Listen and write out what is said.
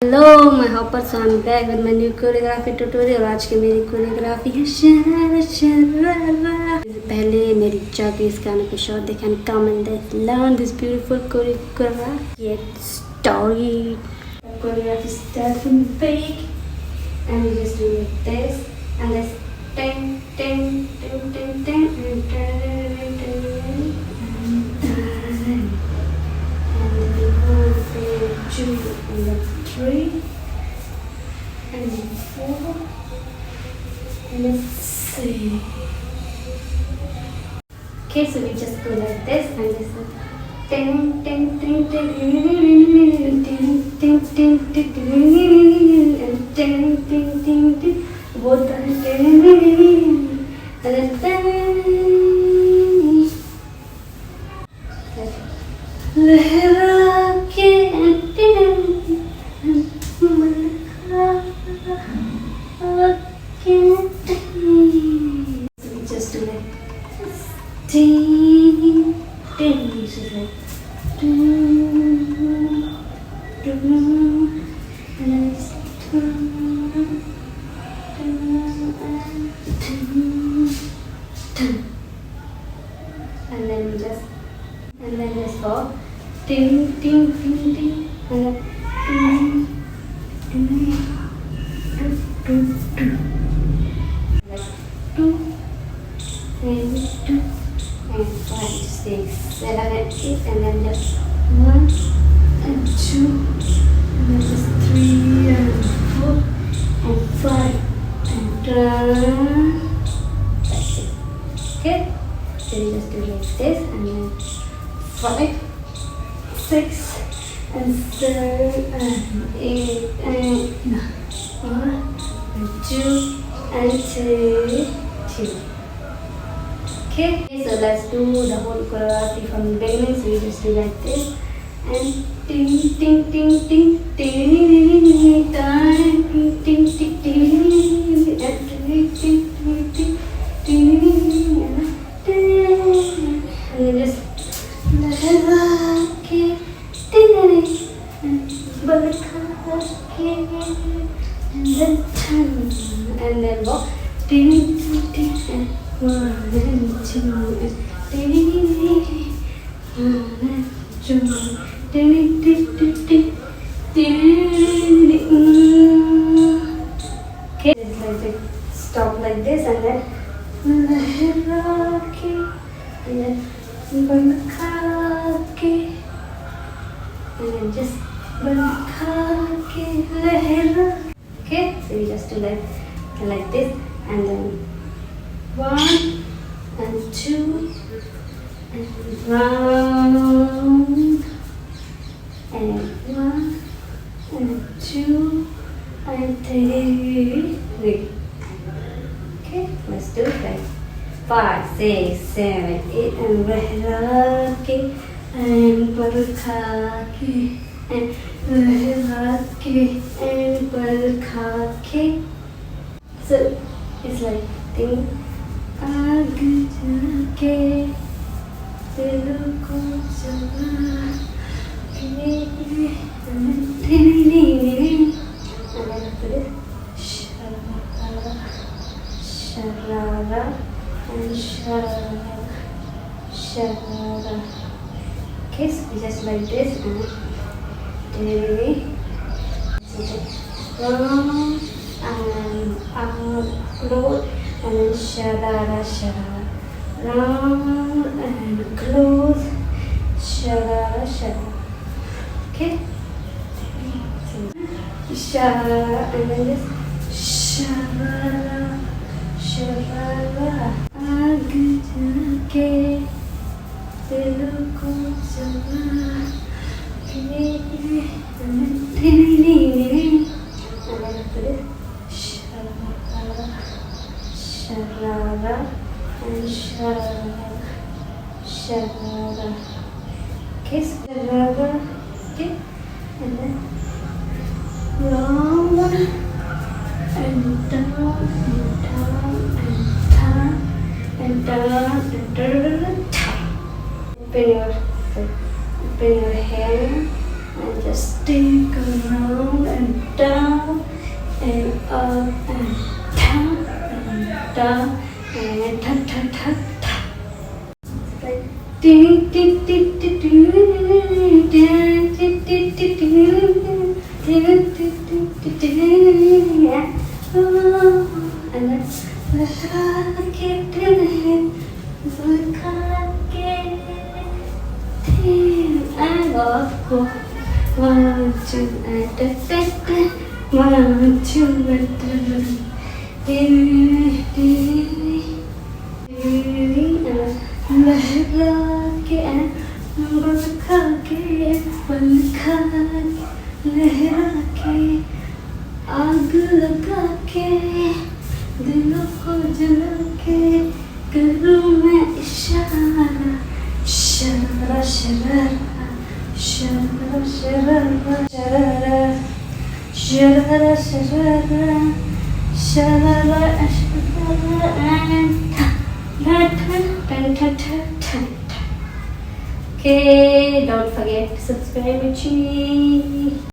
Hello मैं hopper, so I am back with my new choreography tutorial. आज की मेरी कोरियोग्राफी है शरारा शरारा। पहले मेरी जाके इस गाने को शॉर्ट देखें and come and learn this beautiful choreography. Get started. Choreography starts from big and you just do like this and this ten ten ten ten ten and ten two and then 3 and then 4 and then 6. Okay, so we just go like this and this is 10 10 10 10 10 10 10 and 10 10 10 10 both are 10 and then 10 लहरा के just do like ding ding, just like ding ding and then and then just go ding ding ding ding and then ding ding ding ding like 2 and 2 and 5 6 7 and 8 and then just 1 and 2 and then just 3 and 4 and 5 and that's it. Okay, so you just do like this and then 5 6 and 7 and 8 and 1 and 2 and 3 2. Okay, so let's do the whole choreography from the beginning. So we just do like this and ding ding ding ding ding ding ding ding ding ding ding and ding ding ding ding ding and then just लहरा के बरखा के and then walk ding ding ding and 1 and 2 ding ding ding ding ding. Okay, just like it. Stop like this and then लहरा के and then बरखा के and then just बरखा के लहरा. Okay, so we just do like this and then 1 and 2 and round and 1 and 2 and 3. Okay, let's do it like 5 6 7 8 and लहरा के and बरखा के and लहरा के and बरखा के. So it's like ding आग जाके दिल को जला के and then put it sharara sharara and sharara sharara. Okay, so we just like this and round and upload and then sharara sharara round and close sharara sharara. Okay, sharara and then just sharara sharara आग जाके दिल को जला के sharara sharara and sharara sharara. Okay, sharara. Okay, and then round and down and down and down and down and down. Open your hand and just take around and ta and ta ta ta ta. Like ding ding ding ding ding ding ding ding ding ding. And then लगा के दिल है लगा के दिल and आपको one two and one two लहरा के बरखा के पंखा लहरा के आग लगा के दिलों को जला के करूँ मैं इशारा sharara sharara sharara sharara sharara sharara sharara sharara sharara. Okay, don't forget to subscribe to me.